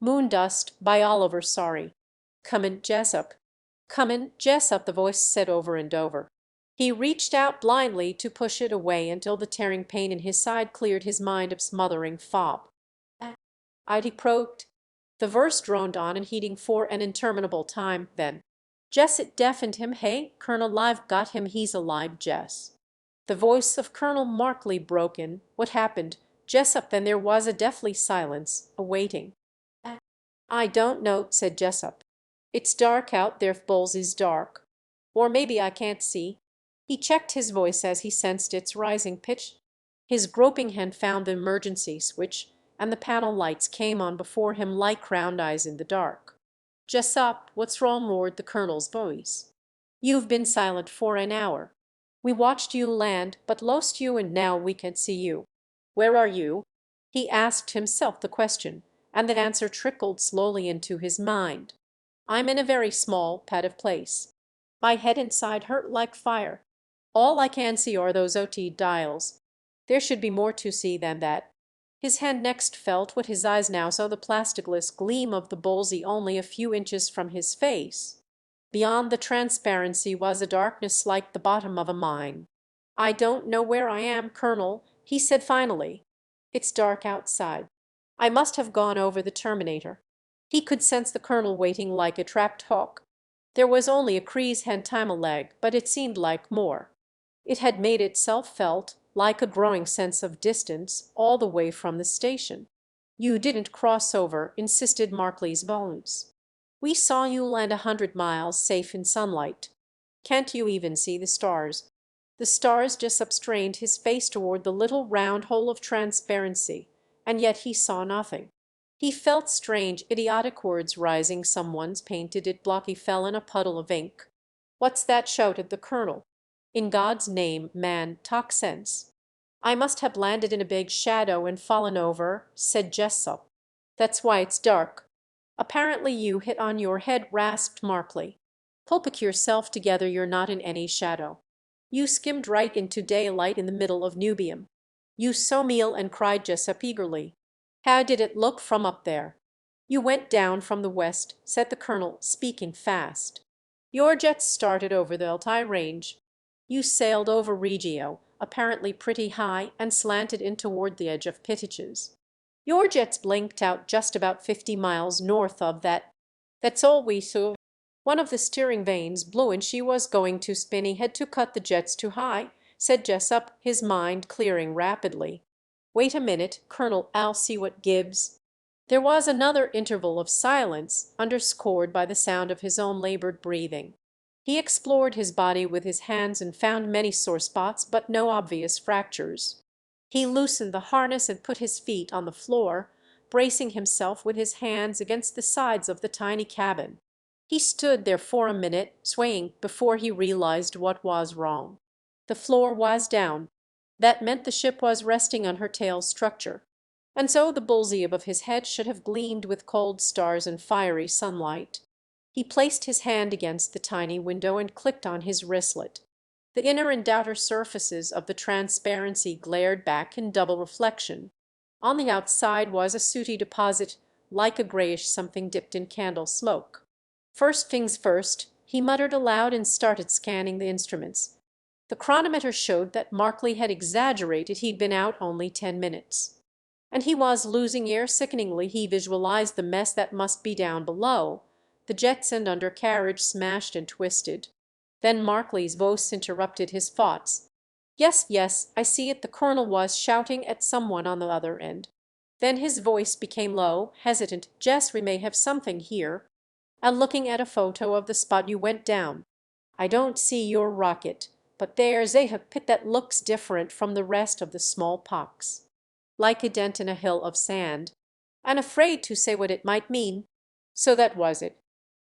Moondust by Oliver Saari. "Comin', Jessup. Comin', Jessup," the voice said over and over. He reached out blindly to push it away until the tearing pain in his side cleared his mind of smothering fob. "I'd croaked." The verse droned on and heating for an interminable time. Then, "Jess, it deafened him. Hey, Colonel, Live got him. He's alive, Jess." The voice of Colonel Markley broke in. "What happened, Jessup?" Then there was a deathly silence, a waiting. "I don't know," said Jessup. "It's dark out there, bowls is dark. Or maybe I can't see." He checked his voice as he sensed its rising pitch. His groping hand found the emergency switch, and the panel lights came on before him like round eyes in the dark. "Jessup, what's wrong?" roared the colonel's voice. "You've been silent for an hour. We watched you land, but lost you, and now we can't see you. Where are you?" He asked himself the question, and the answer trickled slowly into his mind. "I'm in a very small pad of place. My head inside hurt like fire. All I can see are those OT dials. There should be more to see than that." His hand next felt what his eyes now saw, the plasticless gleam of the bullseye only a few inches from his face. Beyond the transparency was a darkness like the bottom of a mine. "I don't know where I am, Colonel," he said finally. "It's dark outside. I must have gone over the terminator." He could sense the colonel waiting like a trapped hawk. There was only a Cree's head time a leg, but it seemed like more. It had made itself felt, like a growing sense of distance, all the way from the station. "You didn't cross over," insisted Markley's voice. "We saw you land 100 miles safe in sunlight. Can't you even see the stars?" The stars. Jessup strained his face toward the little round hole of transparency, and yet he saw nothing. He felt strange, idiotic words rising. Someone's painted it block. He fell in a puddle of ink. "What's that?" shouted the colonel. "In God's name, man, talk sense." "I must have landed in a big shadow and fallen over," said Jessup. "That's why it's dark." "Apparently you hit on your head," rasped Markley. "Pull yourself together. You're not in any shadow. You skimmed right into daylight in the middle of Nubium. You so meal," and cried Jessup eagerly. "How did it look from up there?" "You went down from the west," said the colonel, speaking fast. "Your jets started over the Altai range. You sailed over Regio, apparently pretty high, and slanted in toward the edge of Pitaches. Your jets blinked out just about 50 miles north of that. That's all we saw. One of the steering vanes blew and she was going to spin. He had to cut the jets too high," said Jessup, his mind clearing rapidly. "Wait a minute, Colonel, I'll see what gives." There was another interval of silence, underscored by the sound of his own labored breathing. He explored his body with his hands and found many sore spots, but no obvious fractures. He loosened the harness and put his feet on the floor, bracing himself with his hands against the sides of the tiny cabin. He stood there for a minute, swaying, before he realized what was wrong. The floor was down. That meant the ship was resting on her tail structure, and so the bullseye above his head should have gleamed with cold stars and fiery sunlight. He placed his hand against the tiny window and clicked on his wristlet. The inner and outer surfaces of the transparency glared back in double reflection. On the outside was a sooty deposit, like a grayish something dipped in candle smoke. "First things first," he muttered aloud and started scanning the instruments. The chronometer showed that Markley had exaggerated. He'd been out only 10 minutes. And he was losing air. Sickeningly he visualized the mess that must be down below, the jets and undercarriage smashed and twisted. Then Markley's voice interrupted his thoughts. "Yes, yes, I see it." The colonel was shouting at someone on the other end. Then his voice became low, hesitant. "Jess, we may have something here. I'm looking at a photo of the spot you went down. I don't see your rocket, but there's a pit that looks different from the rest of the smallpox, like a dent in a hill of sand. I'm afraid to say what it might mean." So that was it.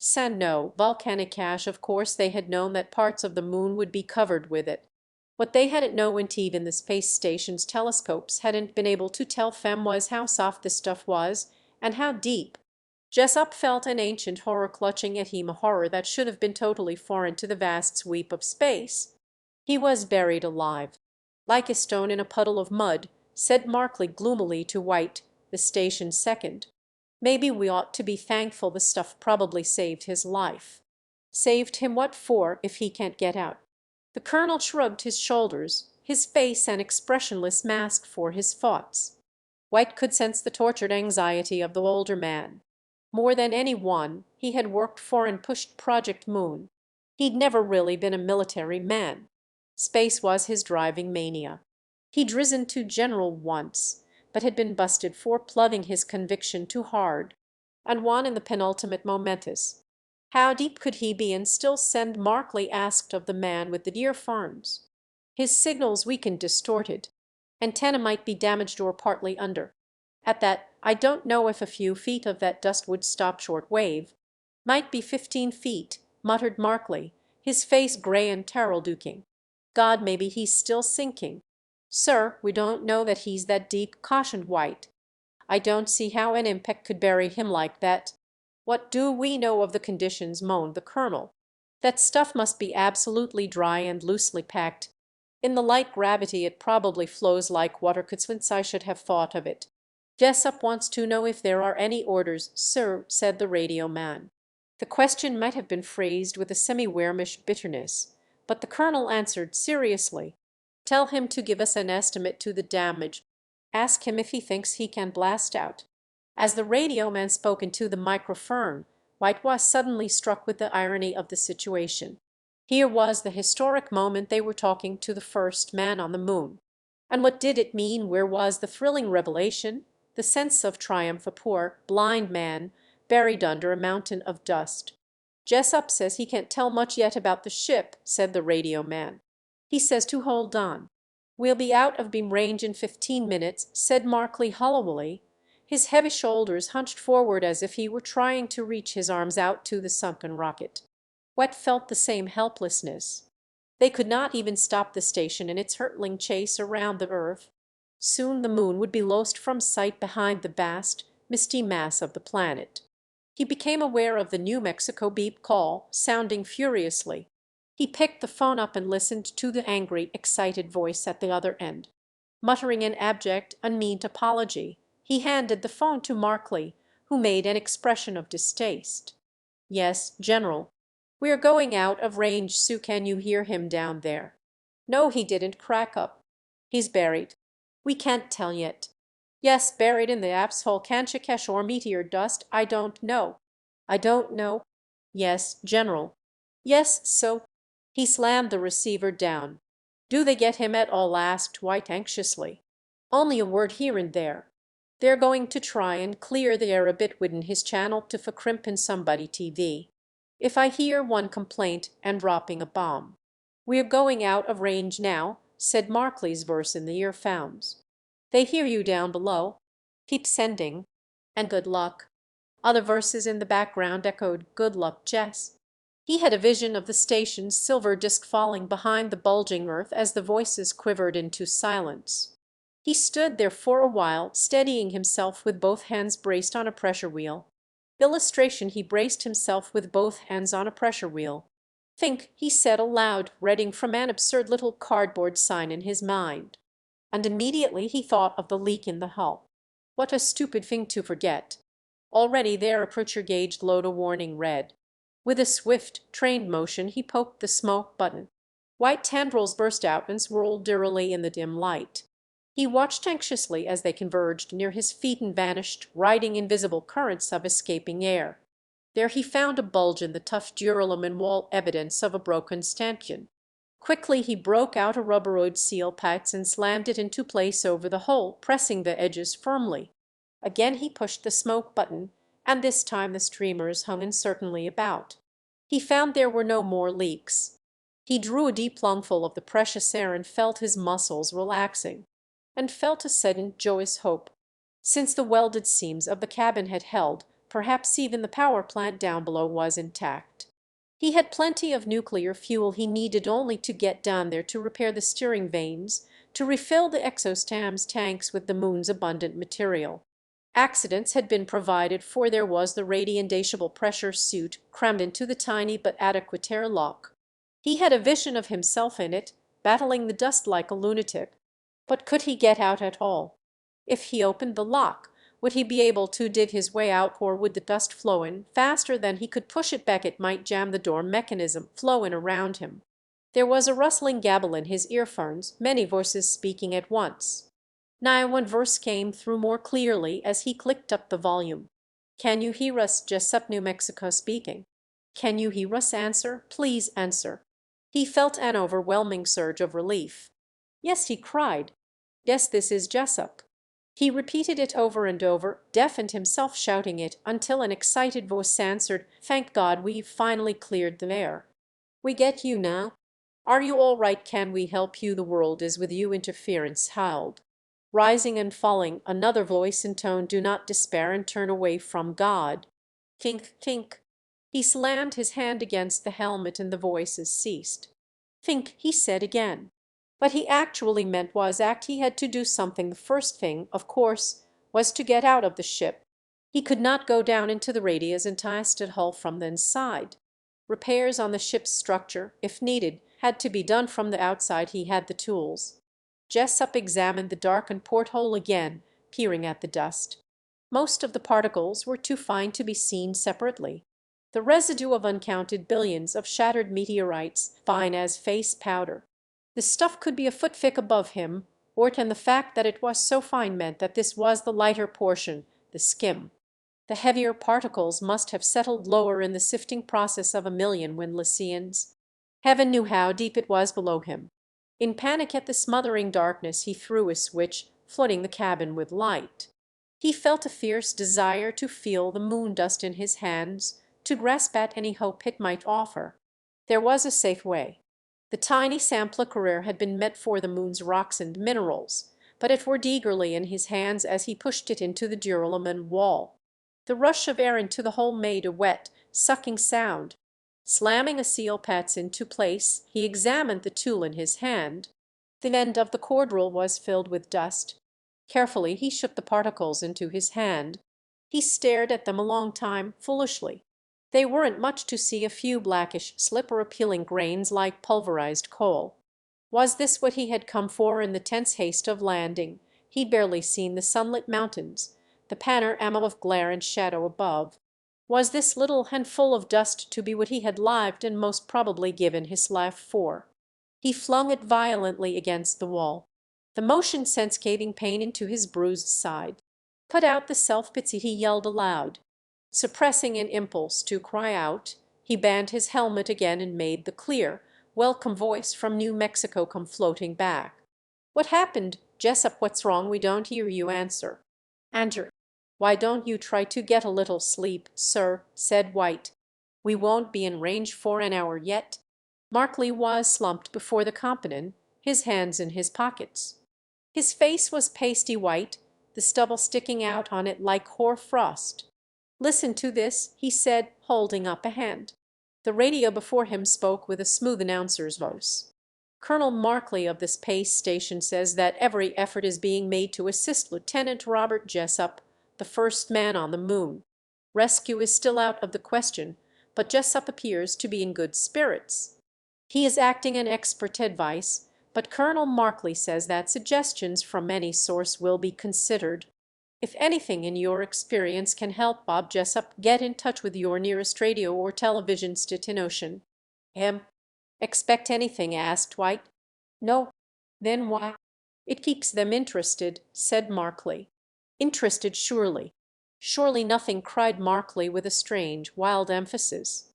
Sand, no. Volcanic ash. Of course they had known that parts of the moon would be covered with it. What they hadn't known, and even the space station's telescopes hadn't been able to tell them, was how soft the stuff was and how deep. Jessup felt an ancient horror clutching at him, a horror that should have been totally foreign to the vast sweep of space. He was buried alive. "Like a stone in a puddle of mud," said Markley gloomily to White, the station second. Maybe we ought to be thankful the stuff probably saved his life." "Saved him what for, if he can't get out?" The colonel shrugged his shoulders, his face an expressionless mask for his thoughts. White could sense the tortured anxiety of the older man. More than any one, he had worked for and pushed Project Moon. He'd never really been a military man. Space was his driving mania. He'd risen to general once, but had been busted for plugging his conviction too hard, and won in the penultimate momentous. How deep could he be and still send? Markley asked of the man with the deer farms. His signals weak and distorted. Antenna might be damaged or partly under. At that, "I don't know if a few feet of that dust would stop short wave." "Might be 15 feet," muttered Markley, his face gray and taroll-duking. "God, maybe he's still sinking." "Sir, we don't know that he's that deep," cautioned White. "I don't see how an impact could bury him like that." "What do we know of the conditions?" moaned the colonel. "That stuff must be absolutely dry and loosely packed. In the light gravity it probably flows like water. Could since I should have thought of it." "Jessup wants to know if there are any orders, sir," said the radio man. The question might have been phrased with a semi-Wermish bitterness, but the colonel answered seriously. "Tell him to give us an estimate to the damage. Ask him if he thinks he can blast out." As the radio man spoke into the microphone, White was suddenly struck with the irony of the situation. Here was the historic moment they were talking to the first man on the moon. And what did it mean? Where was the thrilling revelation, the sense of triumph? A poor, blind man buried under a mountain of dust. "Jessup says he can't tell much yet about the ship," said the radio man. "He says to hold on." "We'll be out of beam range in 15 minutes," said Markley hollowly, his heavy shoulders hunched forward as if he were trying to reach his arms out to the sunken rocket. Wet felt the same helplessness. They could not even stop the station in its hurtling chase around the earth. Soon the moon would be lost from sight behind the vast, misty mass of the planet. He became aware of the New Mexico beep call, sounding furiously. He picked the phone up and listened to the angry, excited voice at the other end. Muttering an abject, unmeant apology, he handed the phone to Markley, who made an expression of distaste. "Yes, General. We are going out of range. Sue, can you hear him down there?" "No, he didn't crack up." "He's buried." "We can't tell yet." "Yes, buried in the Apshole Kanchikesh or meteor dust. I don't know." "I don't know." "Yes, General." "Yes, so." He slammed the receiver down. "Do they get him at all?" asked White anxiously. "Only a word here and there. They're going to try and clear the air a bit within his channel to verkrimpen somebody TV. If I hear one complaint and dropping a bomb." "We're going out of range now," said Markley's verse in the earphones. "They hear you down below. Keep sending. And good luck." Other verses in the background echoed, "Good luck, Jess." He had a vision of the station's silver disk falling behind the bulging earth as the voices quivered into silence. He stood there for a while, steadying himself with both hands braced on a pressure wheel. Illustration: he braced himself with both hands on a pressure wheel. "Think," he said aloud, reading from an absurd little cardboard sign in his mind. And immediately he thought of the leak in the hull. What a stupid thing to forget. Already their aperture gauge glowed a warning red. With a swift, trained motion he poked the smoke button. White tendrils burst out and swirled dirily in the dim light. He watched anxiously as they converged near his feet and vanished, riding invisible currents of escaping air. There he found a bulge in the tough duralumin wall, evidence of a broken stanchion. Quickly he broke out a rubberoid seal packs and slammed it into place over the hole, pressing the edges firmly. Again he pushed the smoke button, and this time the streamers hung uncertainly about. He found there were no more leaks. He drew a deep lungful of the precious air and felt his muscles relaxing, and felt a sudden joyous hope. Since the welded seams of the cabin had held, perhaps even the power plant down below was intact. He had plenty of nuclear fuel. He needed only to get down there to repair the steering vanes, to refill the exostam's tanks with the moon's abundant material. Accidents had been provided for. There was the radiation pressure suit crammed into the tiny but adequate airlock. He had a vision of himself in it, battling the dust like a lunatic. But could he get out at all? If he opened the lock, Would he be able to dig his way out, or would the dust flow in faster than he could push it back? It might jam the door mechanism, flow in around him. There was a rustling gabble in his earphones, many voices speaking at once. Now one verse came through more clearly as he clicked up the volume. "Can you hear us, Jessup, New Mexico speaking? Can you hear us? Answer, please answer." He felt an overwhelming surge of relief. "Yes," he cried. "Yes, this is Jessup." He repeated it over and over, deafened himself shouting it, until an excited voice answered, "Thank God, we've finally cleared the air. We get you now. Are you all right? Can we help you? The world is with you." Interference howled. Rising and falling, another voice intoned, "Do not despair and turn away from God." Think, think. He slammed his hand against the helmet and the voices ceased. "Think," he said again. What he actually meant was act. He had to do something. The first thing, of course, was to get out of the ship. He could not go down into the radius and test it hull from the inside. Repairs on the ship's structure, if needed, had to be done from the outside. He had the tools. Jessup examined the darkened porthole again, peering at the dust. Most of the particles were too fine to be seen separately. The residue of uncounted billions of shattered meteorites, fine as face powder. The stuff could be a foot thick above him, and the fact that it was so fine meant that this was the lighter portion, the skim. The heavier particles must have settled lower in the sifting process of a million windless eons. Heaven knew how deep it was below him. In panic at the smothering darkness, he threw a switch, flooding the cabin with light. He felt a fierce desire to feel the moon dust in his hands, to grasp at any hope it might offer. There was a safe way. The tiny sampler career had been met for the moon's rocks and minerals, but it whirred eagerly in his hands as he pushed it into the duralumin wall. The rush of air into the hole made a wet, sucking sound. Slamming a seal pats into place, he examined the tool in his hand. The end of the cord rule was filled with dust. Carefully he shook the particles into his hand. He stared at them a long time, foolishly. They weren't much to see, a few blackish, slipper-appealing grains like pulverized coal. Was this what he had come for in the tense haste of landing? He'd barely seen the sunlit mountains, the panorama of glare and shadow above. Was this little handful of dust to be what he had lived and most probably given his life for? He flung it violently against the wall. The motion sent scathing pain into his bruised side. "Cut out the self-pity," he yelled aloud. Suppressing an impulse to cry out, he banged his helmet again and made the clear, welcome voice from New Mexico come floating back. "What happened, Jessup? What's wrong? We don't hear you answer." "Andrew, why don't you try to get a little sleep, sir?" said White. "We won't be in range for an hour yet." Markley was slumped before the companion, his hands in his pockets. His face was pasty white, the stubble sticking out on it like hoar frost. "Listen to this," he said, holding up a hand. The radio before him spoke with a smooth announcer's voice. "Colonel Markley of the space station says that every effort is being made to assist Lieutenant Robert Jessup, the first man on the moon. Rescue is still out of the question, but Jessup appears to be in good spirits. He is acting on expert advice, but Colonel Markley says that suggestions from any source will be considered. If anything in your experience can help Bob Jessup, get in touch with your nearest radio or television station." "Expect anything?" asked White. "No." "Then why?" "It keeps them interested," said Markley. "Interested, surely." "Surely nothing," cried Markley with a strange, wild emphasis.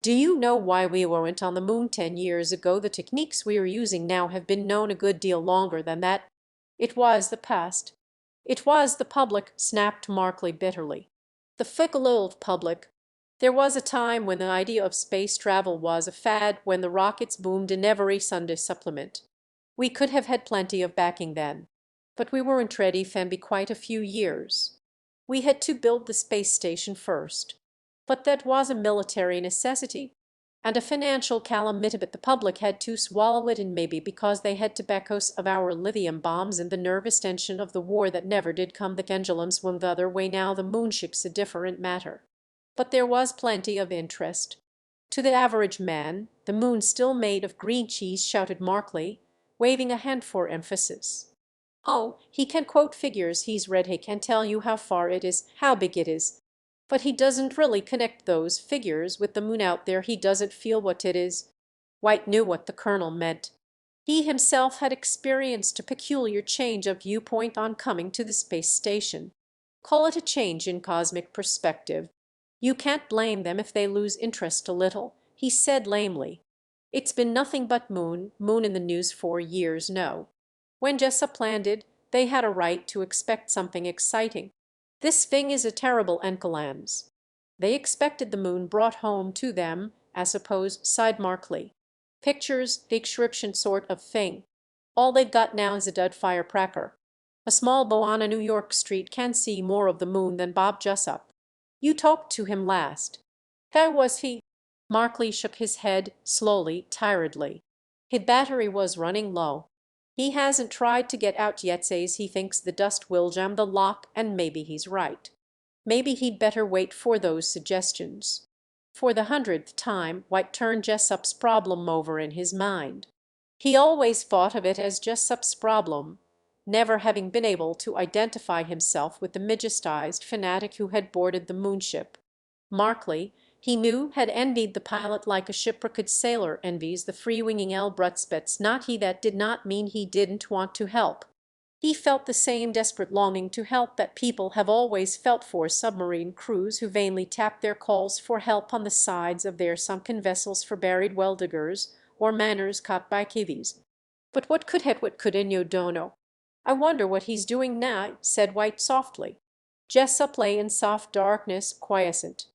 "Do you know why we weren't on the moon 10 years ago? The techniques we are using now have been known a good deal longer than that." "It was the past." "It was the public," snapped Markley bitterly. "The fickle old public. There was a time when the idea of space travel was a fad, when the rockets boomed in every Sunday supplement. We could have had plenty of backing then. But we weren't ready for quite a few years. We had to build the space station first. But that was a military necessity and a financial calamity, but the public had to swallow it, and maybe because they had tobaccos of our lithium bombs and the nervous tension of the war that never did come, the pendulum swung the other way. Now the moonship's a different matter. But there was plenty of interest. To the average man, the moon's still made of green cheese," shouted Markley, waving a hand for emphasis. Oh, he can quote figures he's read, he can tell you how far it is, how big it is. But he doesn't really connect those figures with the moon out there. He doesn't feel what it is. White knew what the colonel meant. He himself had experienced a peculiar change of viewpoint on coming to the space station. Call it a change in cosmic perspective. You can't blame them if they lose interest a little, he said lamely. It's been nothing but moon, moon in the news for years, no. When Jessup landed, they had a right to expect something exciting. This thing is a terrible encolams. They expected the moon brought home to them, I suppose, sighed Markley. Pictures, the description sort of thing. All they've got now is a dud firecracker. A small beau on a New York street can see more of the moon than Bob Jessup. You talked to him last. How was he? Markley shook his head, slowly, tiredly. His battery was running low. He hasn't tried to get out yet, says he thinks the dust will jam the lock, and maybe he's right. Maybe he'd better wait for those suggestions. For the 100th time White turned Jessup's problem over in his mind. He always thought of it as Jessup's problem, never having been able to identify himself with the magistized fanatic who had boarded the moonship. Markley, he knew, had envied the pilot like a shipwrecked sailor envies the free-winging Elbrutzbets. Not he that did not mean he didn't want to help. He felt the same desperate longing to help that people have always felt for submarine crews who vainly tap their calls for help on the sides of their sunken vessels for buried well-diggers or manners caught by kiwis. But what could Inyo dono? I wonder what he's doing now, said White softly. Jessup lay in soft darkness, quiescent.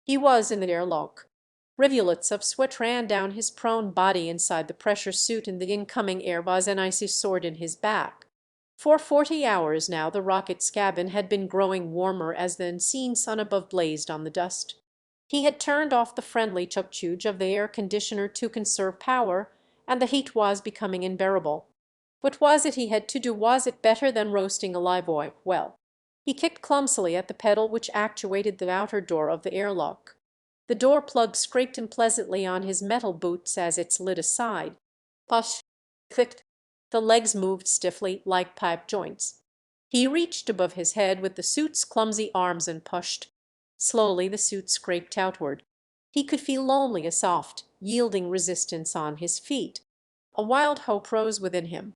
He was in the airlock. Rivulets of sweat ran down his prone body inside the pressure suit, and the incoming air was an icy sword in his back. For 40 hours now the rocket's cabin had been growing warmer as the unseen sun above blazed on the dust. He had turned off the friendly chuk-chuge of the air conditioner to conserve power, and the heat was becoming unbearable. What was it he had to do? Was it better than roasting a live oil? Well, he kicked clumsily at the pedal which actuated the outer door of the airlock. The door plug scraped unpleasantly on his metal boots as it slid aside. Push! Clicked! The legs moved stiffly, like pipe joints. He reached above his head with the suit's clumsy arms and pushed. Slowly the suit scraped outward. He could feel only a soft, yielding resistance on his feet. A wild hope rose within him.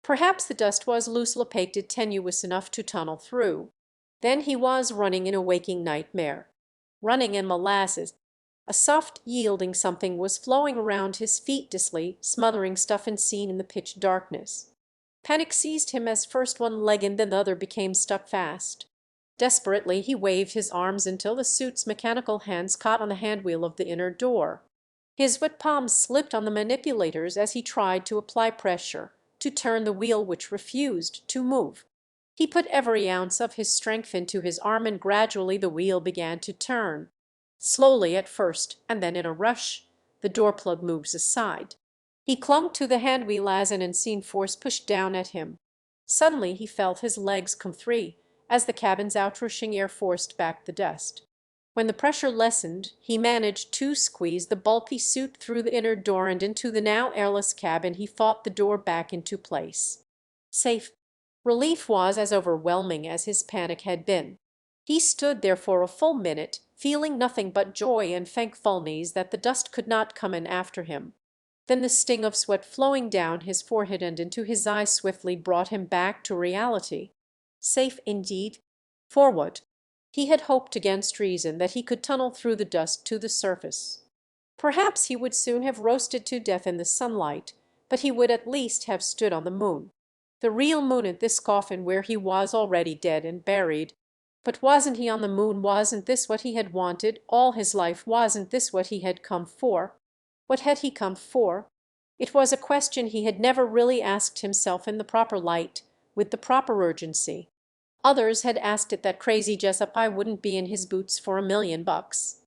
Perhaps the dust was loosely opaque, tenuous enough to tunnel through. Then he was running in a waking nightmare. Running in molasses. A soft, yielding something was flowing around his feet dizzily, smothering stuff unseen in the pitch darkness. Panic seized him as first one leg and then the other became stuck fast. Desperately he waved his arms until the suit's mechanical hands caught on the handwheel of the inner door. His wet palms slipped on the manipulators as he tried to apply pressure, to turn the wheel which refused to move. He put every ounce of his strength into his arm, and gradually the wheel began to turn. Slowly at first, and then in a rush, the door plug moves aside. He clung to the handwheel as an unseen force pushed down at him. Suddenly he felt his legs come free, as the cabin's outrushing air forced back the dust. When the pressure lessened, he managed to squeeze the bulky suit through the inner door and into the now airless cabin. He fought the door back into place. Safe. Relief was as overwhelming as his panic had been. He stood there for a full minute, feeling nothing but joy and thankfulness that the dust could not come in after him. Then the sting of sweat flowing down his forehead and into his eyes swiftly brought him back to reality. Safe indeed. For what? He had hoped against reason that he could tunnel through the dust to the surface. Perhaps he would soon have roasted to death in the sunlight, but he would at least have stood on the moon. The real moon at this coffin where he was already dead and buried. But wasn't he on the moon? Wasn't this what he had wanted all his life? Wasn't this what he had come for? What had he come for? It was a question he had never really asked himself in the proper light, with the proper urgency. Others had asked it that crazy Jessup I wouldn't be in his boots for $1,000,000.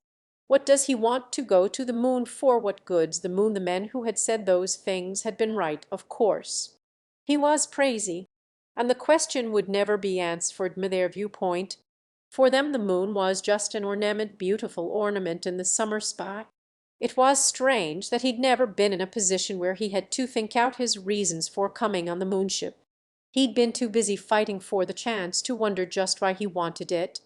What does he want to go to the moon for? What good's the moon? The men who had said those things had been right, of course. He was crazy, and the question would never be answered from their viewpoint. For them the moon was just an ornament, beautiful ornament in the summer sky. It was strange that he'd never been in a position where he had to think out his reasons for coming on the moonship. He'd been too busy fighting for the chance to wonder just why he wanted it.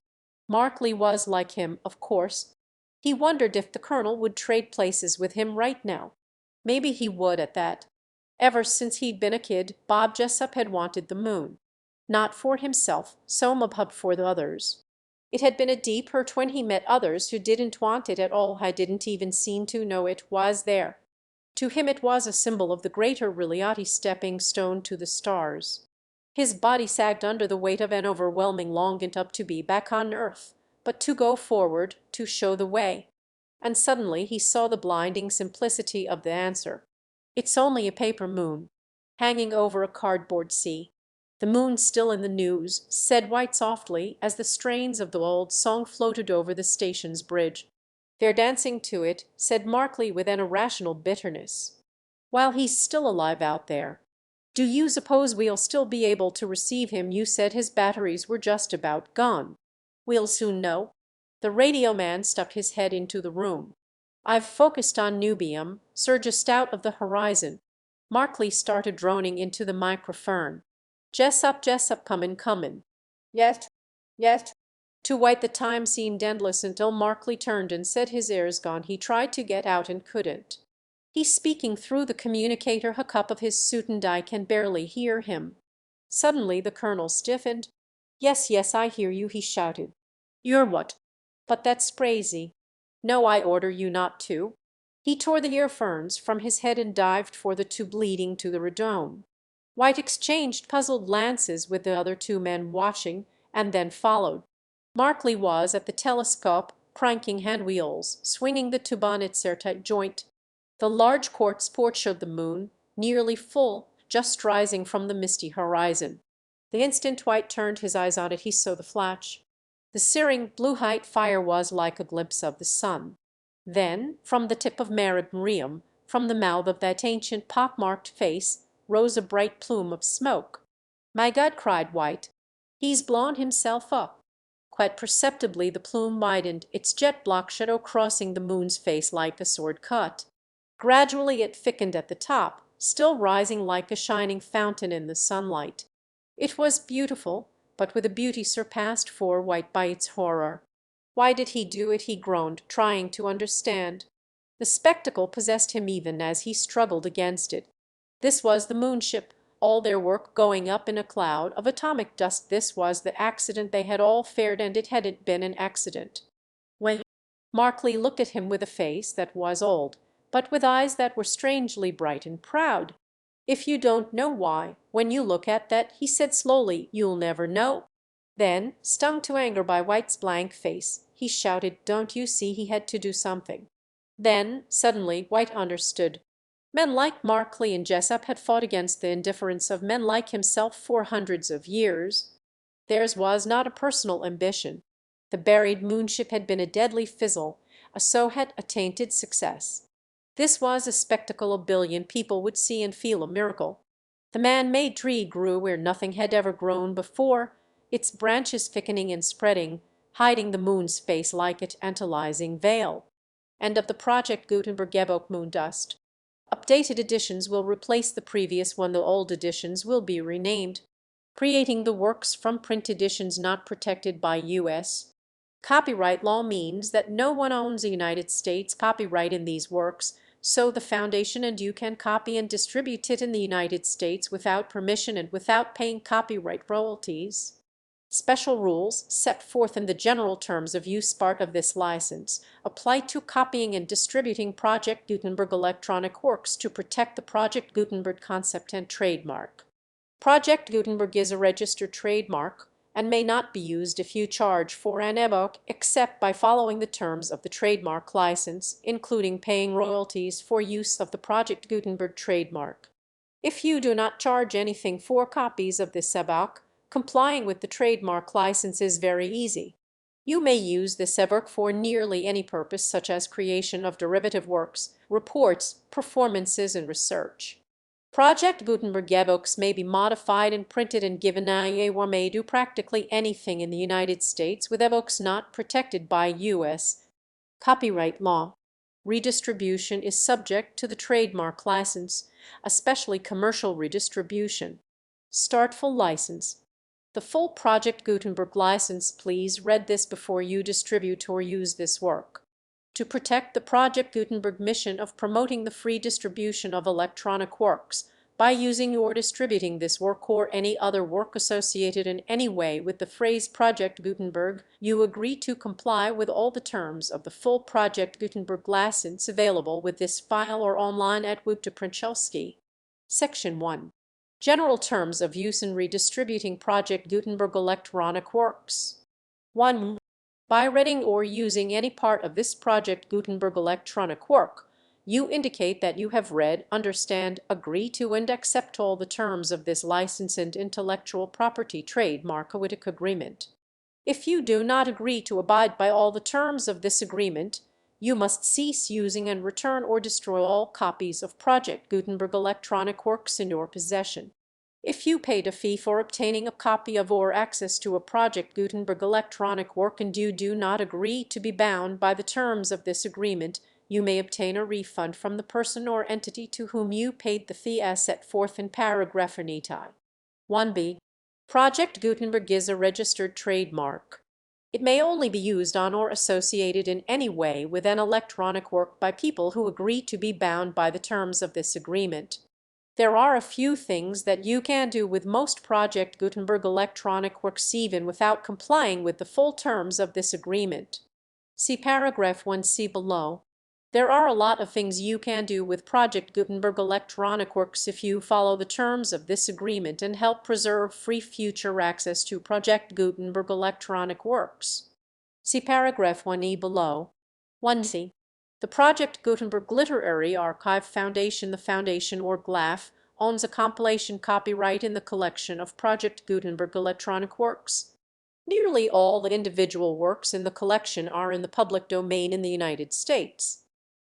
Markley was like him, of course. He wondered if the Colonel would trade places with him right now. Maybe he would at that. Ever since he'd been a kid, Bob Jessup had wanted the moon. Not for himself, so much but for the others. It had been a deep hurt when he met others who didn't want it at all, who didn't even seem to know it was there. To him it was a symbol of the greater reality, stepping stone to the stars. His body sagged under the weight of an overwhelming longing up to be back on earth, but to go forward, to show the way. And suddenly he saw the blinding simplicity of the answer. It's only a paper moon, hanging over a cardboard sea. The moon's still in the news, said White softly, as the strains of the old song floated over the station's bridge. They're dancing to it, said Markley with an irrational bitterness. While he's still alive out there. Do you suppose we'll still be able to receive him? You said his batteries were just about gone. We'll soon know. The radio man stuck his head into the room. I've focused on Nubium, Sir, just out of the horizon. Markley started droning into the microphone. Jessup, comin'. Yet. To White the time seemed endless until Markley turned and said his air's gone. He tried to get out and couldn't. He's speaking through the communicator hookup of his suit and I can barely hear him. Suddenly the Colonel stiffened. Yes, I hear you, he shouted. You're what? But that's crazy. No, I order you not to. He tore the earphones from his head and dived for the tube leading to the radome. White exchanged puzzled glances with the other two men watching, and then followed. Markley was at the telescope, cranking hand wheels, swinging the tube on its airtight joint. The large quartz port showed the moon, nearly full, just rising from the misty horizon. The instant White turned his eyes on it he saw the flash. The searing blue-white fire was like a glimpse of the sun. Then, from the tip of Meridium, from the mouth of that ancient pock-marked face, rose a bright plume of smoke. My God, cried White. He's blown himself up. Quite perceptibly the plume widened, its jet-black shadow crossing the moon's face like a sword cut. Gradually it thickened at the top, still rising like a shining fountain in the sunlight. It was beautiful, but with a beauty surpassed for White by its horror. Why did he do it? He groaned, trying to understand. The spectacle possessed him even as he struggled against it. This was the moonship, all their work going up in a cloud of atomic dust. This was the accident they had all feared, and it hadn't been an accident. When Markley looked at him with a face that was old, but with eyes that were strangely bright and proud. If you don't know why, when you look at that, he said slowly, you'll never know. Then, stung to anger by White's blank face, he shouted, don't you see he had to do something? Then, suddenly, White understood. Men like Markley and Jessup had fought against the indifference of men like himself for hundreds of years. Theirs was not a personal ambition. The buried moonship had been a deadly fizzle, so had a tainted success. This was a spectacle a billion people would see and feel a miracle. The man-made tree grew where nothing had ever grown before, its branches thickening and spreading, hiding the moon's face like a tantalizing veil. And of the Project Gutenberg eBook moon dust. Updated editions will replace the previous one. The old editions will be renamed, creating the works from print editions not protected by U.S. copyright law means that no one owns the United States copyright in these works, so the Foundation and you can copy and distribute it in the United States without permission and without paying copyright royalties. Special rules set forth in the general terms of use part of this license apply to copying and distributing Project Gutenberg electronic works to protect the Project Gutenberg concept and trademark. Project Gutenberg is a registered trademark and may not be used if you charge for an eBook except by following the terms of the trademark license, including paying royalties for use of the Project Gutenberg trademark. If you do not charge anything for copies of this eBook, complying with the trademark license is very easy. You may use this eBook for nearly any purpose, such as creation of derivative works, reports, performances, and research. Project Gutenberg eBooks may be modified and printed and given IA or may do practically anything in the United States with eBooks not protected by U.S. copyright law. Redistribution is subject to the trademark license, especially commercial redistribution. Start full license. The full Project Gutenberg license. Please read this before you distribute or use this work. To protect the Project Gutenberg mission of promoting the free distribution of electronic works, by using or distributing this work or any other work associated in any way with the phrase Project Gutenberg, you agree to comply with all the terms of the full Project Gutenberg license available with this file or online at Webtoprintchelski. Section 1. General terms of use in redistributing Project Gutenberg electronic works. 1. By reading or using any part of this Project Gutenberg electronic work, you indicate that you have read, understand, agree to, and accept all the terms of this license and intellectual property trademark agreement. If you do not agree to abide by all the terms of this agreement, you must cease using and return or destroy all copies of Project Gutenberg electronic works in your possession. If you paid a fee for obtaining a copy of or access to a Project Gutenberg electronic work and you do not agree to be bound by the terms of this agreement, you may obtain a refund from the person or entity to whom you paid the fee as set forth in paragraph Anita. 1b. Project Gutenberg is a registered trademark. It may only be used on or associated in any way with an electronic work by people who agree to be bound by the terms of this agreement. There are a few things that you can do with most Project Gutenberg electronic works even without complying with the full terms of this agreement. See paragraph 1c below. There are a lot of things you can do with Project Gutenberg electronic works if you follow the terms of this agreement and help preserve free future access to Project Gutenberg electronic works. See paragraph 1e below. 1c. The Project Gutenberg Literary Archive Foundation. The foundation, or GLAF, owns a compilation copyright in the collection of Project Gutenberg electronic works. Nearly all the individual works in the collection are in the public domain in the United States.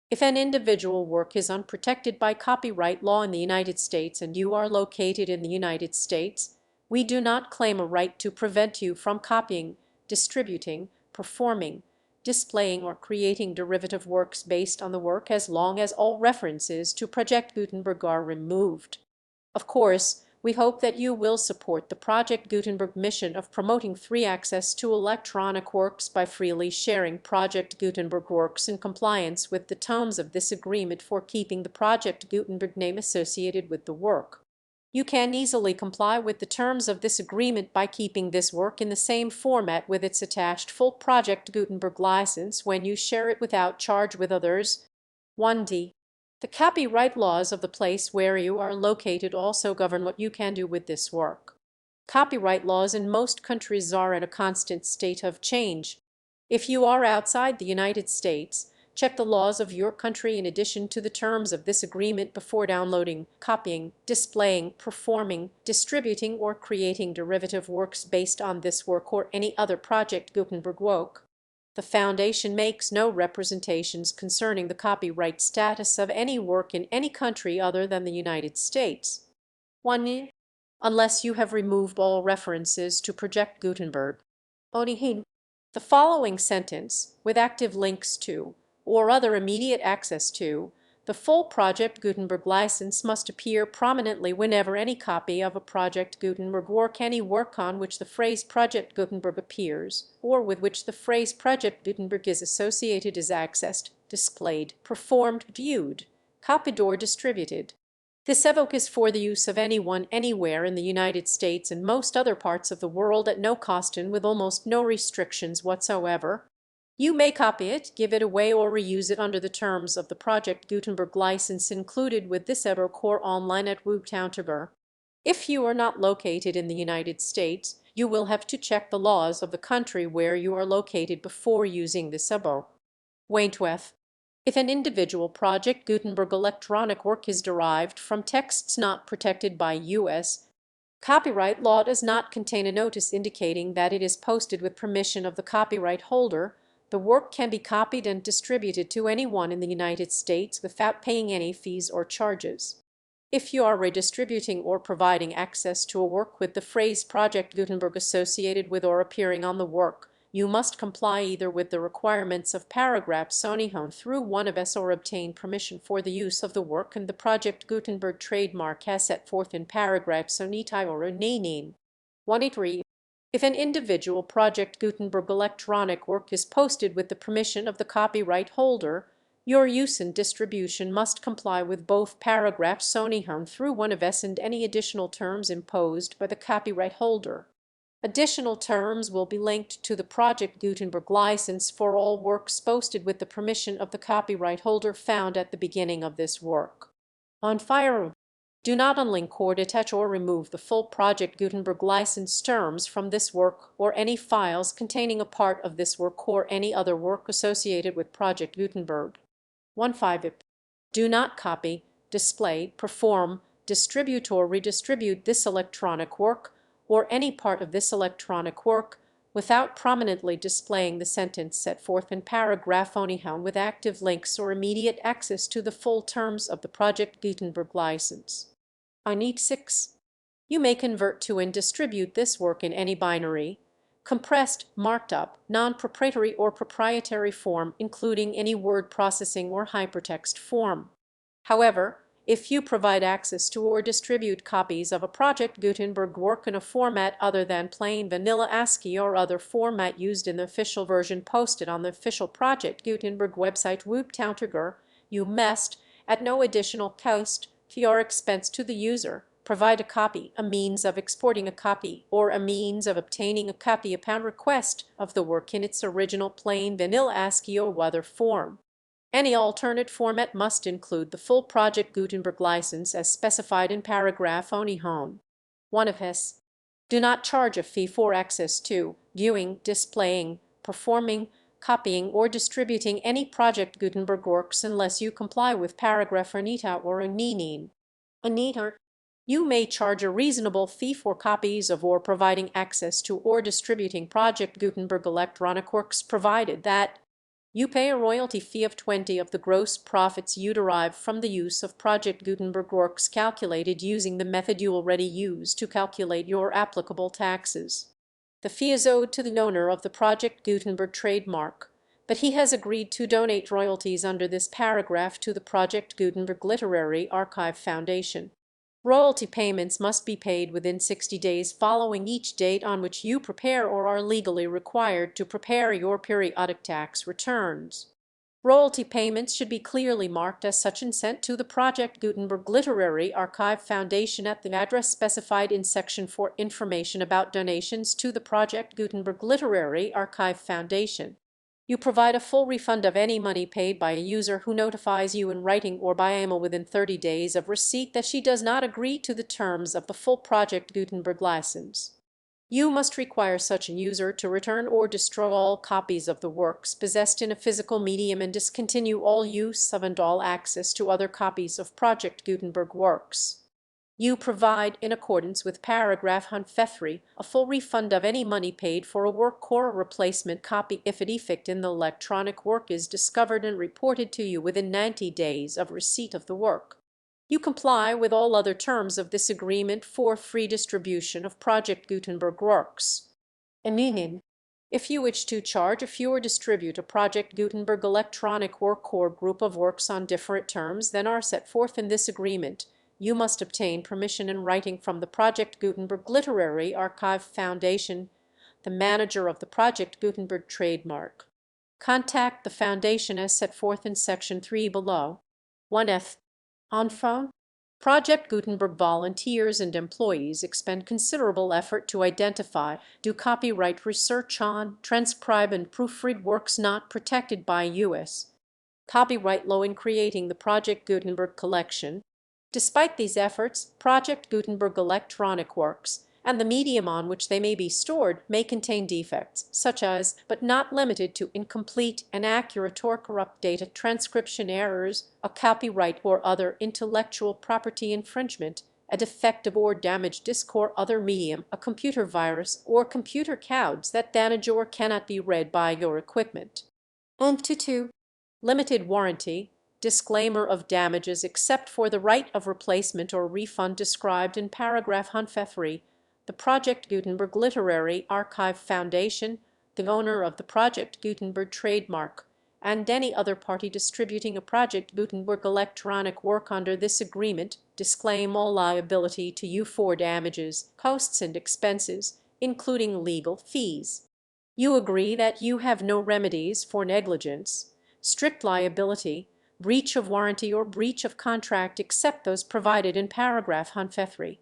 If an individual work is unprotected by copyright law in the United States and you are located in the United States, we do not claim a right to prevent you from copying, distributing, performing, displaying, or creating derivative works based on the work as long as all references to Project Gutenberg are removed. Of course, we hope that you will support the Project Gutenberg mission of promoting free access to electronic works by freely sharing Project Gutenberg works in compliance with the terms of this agreement for keeping the Project Gutenberg name associated with the work. You can easily comply with the terms of this agreement by keeping this work in the same format with its attached full Project Gutenberg license when you share it without charge with others. 1d. The copyright laws of the place where you are located also govern what you can do with this work. Copyright laws in most countries are in a constant state of change. If you are outside the United States, check the laws of your country in addition to the terms of this agreement before downloading, copying, displaying, performing, distributing, or creating derivative works based on this work or any other Project Gutenberg work. The Foundation makes no representations concerning the copyright status of any work in any country other than the United States. 1. Unless you have removed all references to Project Gutenberg. The following sentence, with active links to, or other immediate access to, the full Project Gutenberg license must appear prominently whenever any copy of a Project Gutenberg work, any work on which the phrase Project Gutenberg appears, or with which the phrase Project Gutenberg is associated, is accessed, displayed, performed, viewed, copied, or distributed. This eBook is for the use of anyone, anywhere in the United States and most other parts of the world at no cost and with almost no restrictions whatsoever. You may copy it, give it away, or reuse it under the terms of the Project Gutenberg license included with this eBook or online at Webtoprintchelski. If you are not located in the United States, you will have to check the laws of the country where you are located before using this eBook. Waintweth. If an individual Project Gutenberg electronic work is derived from texts not protected by U.S. copyright law, does not contain a notice indicating that it is posted with permission of the copyright holder, the work can be copied and distributed to anyone in the United States without paying any fees or charges. If you are redistributing or providing access to a work with the phrase Project Gutenberg associated with or appearing on the work, You must comply either with the requirements of paragraph Sonihon through one of S or obtain permission for the use of the work and the Project Gutenberg trademark as set forth in paragraph Sonitai or Unanin. 183. If an individual Project Gutenberg electronic work is posted with the permission of the copyright holder, your use and distribution must comply with both paragraph Sonihon through one of S and any additional terms imposed by the copyright holder. Additional terms will be linked to the Project Gutenberg license for all works posted with the permission of the copyright holder found at the beginning of this work. On fire. Do not unlink or detach or remove the full Project Gutenberg license terms from this work or any files containing a part of this work or any other work associated with Project Gutenberg. 1.5. Do not copy, display, perform, distribute or redistribute this electronic work or any part of this electronic work without prominently displaying the sentence set forth in paragraph Sonihon with active links or immediate access to the full terms of the Project Gutenberg license. I need 6. You may convert to and distribute this work in any binary, compressed, marked up, non-proprietary or proprietary form, including any word processing or hypertext form. However, if you provide access to or distribute copies of a Project Gutenberg work in a format other than plain vanilla ASCII or other format used in the official version posted on the official Project Gutenberg website Webcounterger, you must, at no additional cost, fee or expense to the user, provide a copy, a means of exporting a copy, or a means of obtaining a copy upon request of the work in its original plain vanilla ASCII or other form. Any alternate format must include the full Project Gutenberg license as specified in paragraph Sonihon. 1.S. Do not charge a fee for access to, viewing, displaying, performing, copying, or distributing any Project Gutenberg works unless you comply with paragraph Anita or Aninin. Anita. You may charge a reasonable fee for copies of or providing access to or distributing Project Gutenberg electronic works provided that you pay a royalty fee of 20 of the gross profits you derive from the use of Project Gutenberg works calculated using the method you already use to calculate your applicable taxes. The fee is owed to the owner of the Project Gutenberg trademark, but he has agreed to donate royalties under this paragraph to the Project Gutenberg Literary Archive Foundation. Royalty payments must be paid within 60 days following each date on which you prepare or are legally required to prepare your periodic tax returns. Royalty payments should be clearly marked as such and sent to the Project Gutenberg Literary Archive Foundation at the address specified in Section 4 Information about donations to the Project Gutenberg Literary Archive Foundation. You provide a full refund of any money paid by a user who notifies you in writing or by email within 30 days of receipt that she does not agree to the terms of the full Project Gutenberg license. You must require such a user to return or destroy all copies of the works possessed in a physical medium and discontinue all use of and all access to other copies of Project Gutenberg works. You provide, in accordance with paragraph 153, a full refund of any money paid for a work or a replacement copy if a defect in the electronic work is discovered and reported to you within 90 days of receipt of the work. You comply with all other terms of this agreement for free distribution of Project Gutenberg works. Aninin. If you wish to charge a fee or distribute a Project Gutenberg electronic work or group of works on different terms than are set forth in this agreement, you must obtain permission in writing from the Project Gutenberg Literary Archive Foundation, the manager of the Project Gutenberg trademark. Contact the foundation as set forth in Section 3 below. 1F. On phone. Project Gutenberg volunteers and employees expend considerable effort to identify, do copyright research on, transcribe and proofread works not protected by U.S. copyright law in creating the Project Gutenberg collection. Despite these efforts, Project Gutenberg electronic works and the medium on which they may be stored may contain defects, such as, but not limited to, incomplete, inaccurate or corrupt data, transcription errors, a copyright or other intellectual property infringement, a defective or damaged disk or other medium, a computer virus, or computer codes that damage or cannot be read by your equipment. And 2. Limited warranty. Disclaimer of damages except for the right of replacement or refund described in paragraph 153. The Project Gutenberg Literary Archive Foundation, the owner of the Project Gutenberg trademark, and any other party distributing a Project Gutenberg electronic work under this agreement disclaim all liability to you for damages, costs, and expenses, including legal fees. You agree that you have no remedies for negligence, strict liability, breach of warranty, or breach of contract except those provided in paragraph 153.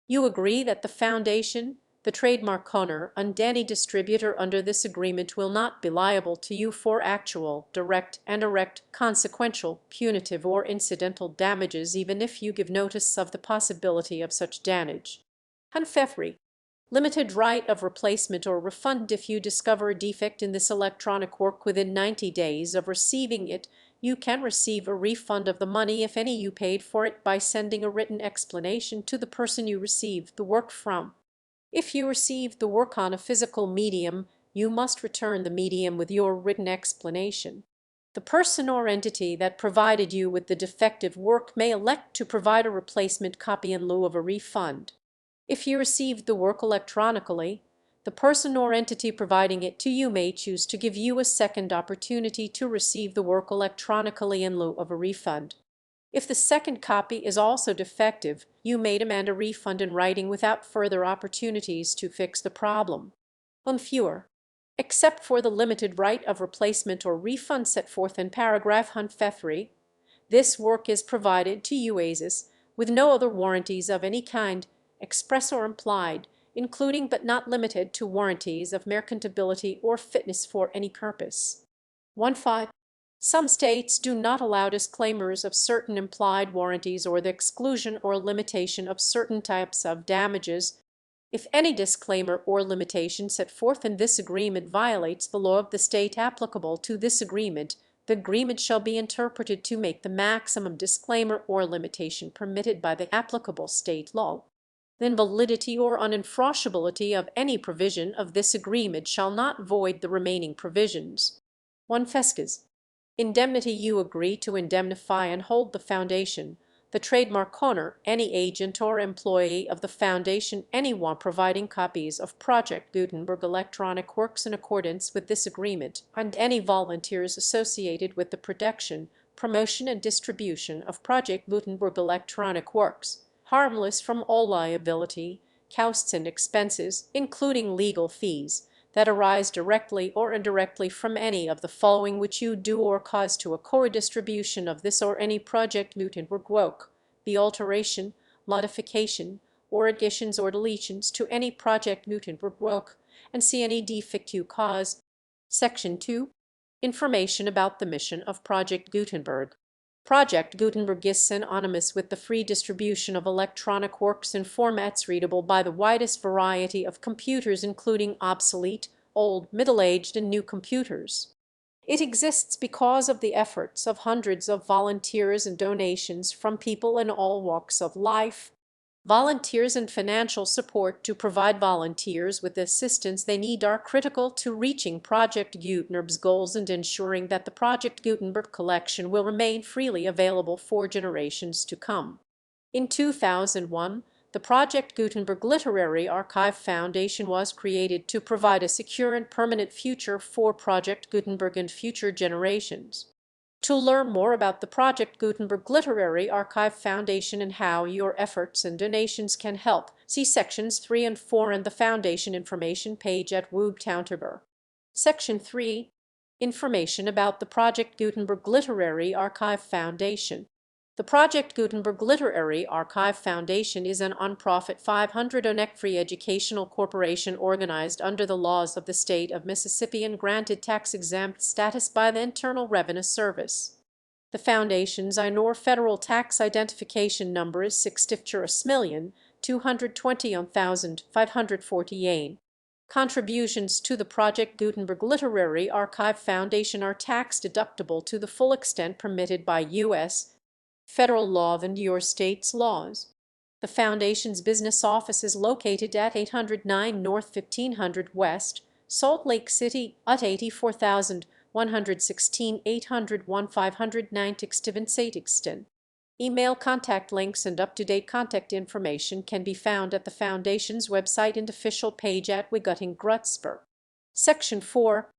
You agree that the Foundation, the trademark owner, and any distributor under this agreement will not be liable to you for actual, direct, and indirect, consequential, punitive, or incidental damages even if you give notice of the possibility of such damage. 153. Limited right of replacement or refund. If you discover a defect in this electronic work within 90 days of receiving it, you can receive a refund of the money, if any, you paid for it by sending a written explanation to the person you received the work from. If you received the work on a physical medium, you must return the medium with your written explanation. The person or entity that provided you with the defective work may elect to provide a replacement copy in lieu of a refund. If you received the work electronically, the person or entity providing it to you may choose to give you a second opportunity to receive the work electronically in lieu of a refund. If the second copy is also defective, you may demand a refund in writing without further opportunities to fix the problem. Fewer. Except for the limited right of replacement or refund set forth in paragraph 153, this work is provided to UASIS with no other warranties of any kind, express or implied, including but not limited to warranties of merchantability or fitness for any purpose. 1.5. Some states do not allow disclaimers of certain implied warranties or the exclusion or limitation of certain types of damages. If any disclaimer or limitation set forth in this agreement violates the law of the state applicable to this agreement, the agreement shall be interpreted to make the maximum disclaimer or limitation permitted by the applicable state law. The invalidity or unenforceability of any provision of this agreement shall not void the remaining provisions. 1. Fescas. Indemnity. You agree to indemnify and hold the Foundation, the trademark owner, any agent or employee of the Foundation, anyone providing copies of Project Gutenberg electronic works in accordance with this agreement, and any volunteers associated with the production, promotion, and distribution of Project Gutenberg electronic works, harmless from all liability, costs, and expenses, including legal fees, that arise directly or indirectly from any of the following which you do or cause to occur: distribution of this or any Project Gutenberg work, the alteration, modification, or additions or deletions to any Project Gutenberg work, and see any defect you cause. Section 2. Information about the mission of Project Gutenberg. Project Gutenberg is synonymous with the free distribution of electronic works in formats readable by the widest variety of computers, including obsolete, old, middle-aged, and new computers. It exists because of the efforts of hundreds of volunteers and donations from people in all walks of life. Volunteers and financial support to provide volunteers with the assistance they need are critical to reaching Project Gutenberg's goals and ensuring that the Project Gutenberg collection will remain freely available for generations to come. In 2001, the Project Gutenberg Literary Archive Foundation was created to provide a secure and permanent future for Project Gutenberg and future generations. To learn more about the Project Gutenberg Literary Archive Foundation and how your efforts and donations can help, see Sections 3 and 4 and the Foundation information page at Woodcounterber. Section 3. Information about the Project Gutenberg Literary Archive Foundation. The Project Gutenberg Literary Archive Foundation is an nonprofit 500 free educational corporation organized under the laws of the state of Mississippi and granted tax-exempt status by the Internal Revenue Service. The Foundation's INOR federal tax identification number is 6,201,548. Contributions to the Project Gutenberg Literary Archive Foundation are tax-deductible to the full extent permitted by U.S. federal law and your state's laws. The Foundation's business office is located at 809 North 1500 West, Salt Lake City, at 84,116 801 590 Exton. Email contact links and up-to-date contact information can be found at the Foundation's website and official page at Wigutting Grutzper. Section 4.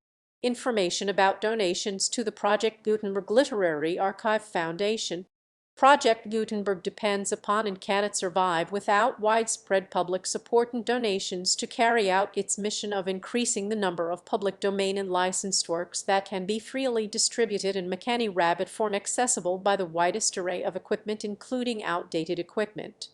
Information about donations to the Project Gutenberg Literary Archive Foundation. Project Gutenberg depends upon and cannot survive without widespread public support and donations to carry out its mission of increasing the number of public domain and licensed works that can be freely distributed in Mechani Rabbit form accessible by the widest array of equipment, including outdated equipment.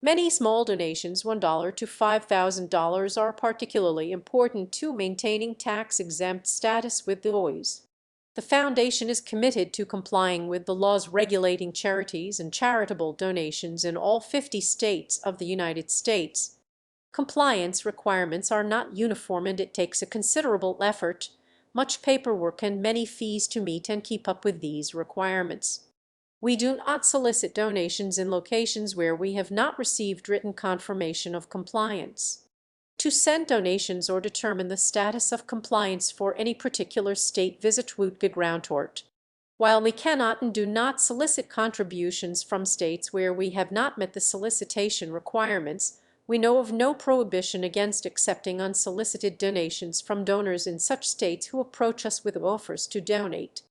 Many small donations, $1 to $5,000, are particularly important to maintaining tax-exempt status with the OIS. The foundation is committed to complying with the laws regulating charities and charitable donations in all 50 states of the United States. Compliance requirements are not uniform, and it takes a considerable effort, much paperwork, and many fees to meet and keep up with these requirements. We do not solicit donations in locations where we have not received written confirmation of compliance. To send donations or determine the status of compliance for any particular state, visit Woodgegroundtort. While we cannot and do not solicit contributions from states where we have not met the solicitation requirements, we know of no prohibition against accepting unsolicited donations from donors in such states who approach us with offers to donate.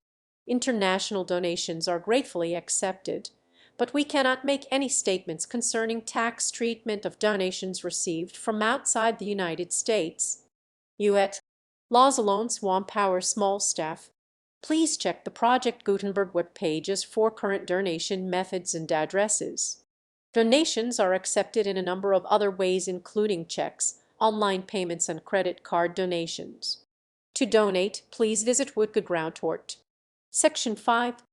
International donations are gratefully accepted, but we cannot make any statements concerning tax treatment of donations received from outside the United States. U.S. laws alone won't empower small staff. Please check the Project Gutenberg web pages for current donation methods and addresses. Donations are accepted in a number of other ways, including checks, online payments, and credit card donations. To donate, please visit Woodgegroundtort. Section 5.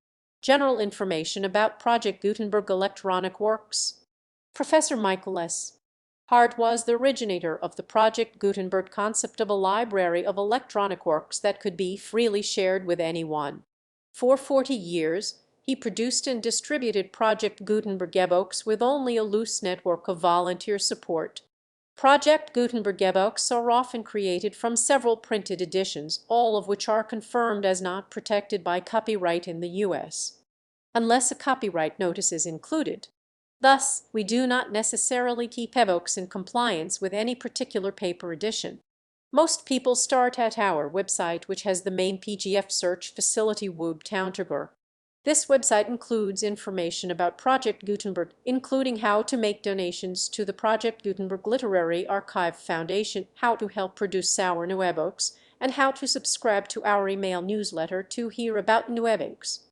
General information about Project Gutenberg electronic works. Professor Michael S. Hart was the originator of the Project Gutenberg concept of a library of electronic works that could be freely shared with anyone. For 40 years, he produced and distributed Project Gutenberg eBooks with only a loose network of volunteer support. Project Gutenberg eBooks are often created from several printed editions, all of which are confirmed as not protected by copyright in the U.S. unless a copyright notice is included. Thus, we do not necessarily keep eBooks in compliance with any particular paper edition. Most people start at our website, which has the main PGF search facility Woodgegroundtort. This website includes information about Project Gutenberg, including how to make donations to the Project Gutenberg Literary Archive Foundation, how to help produce our new eBooks, and how to subscribe to our email newsletter to hear about new eBooks.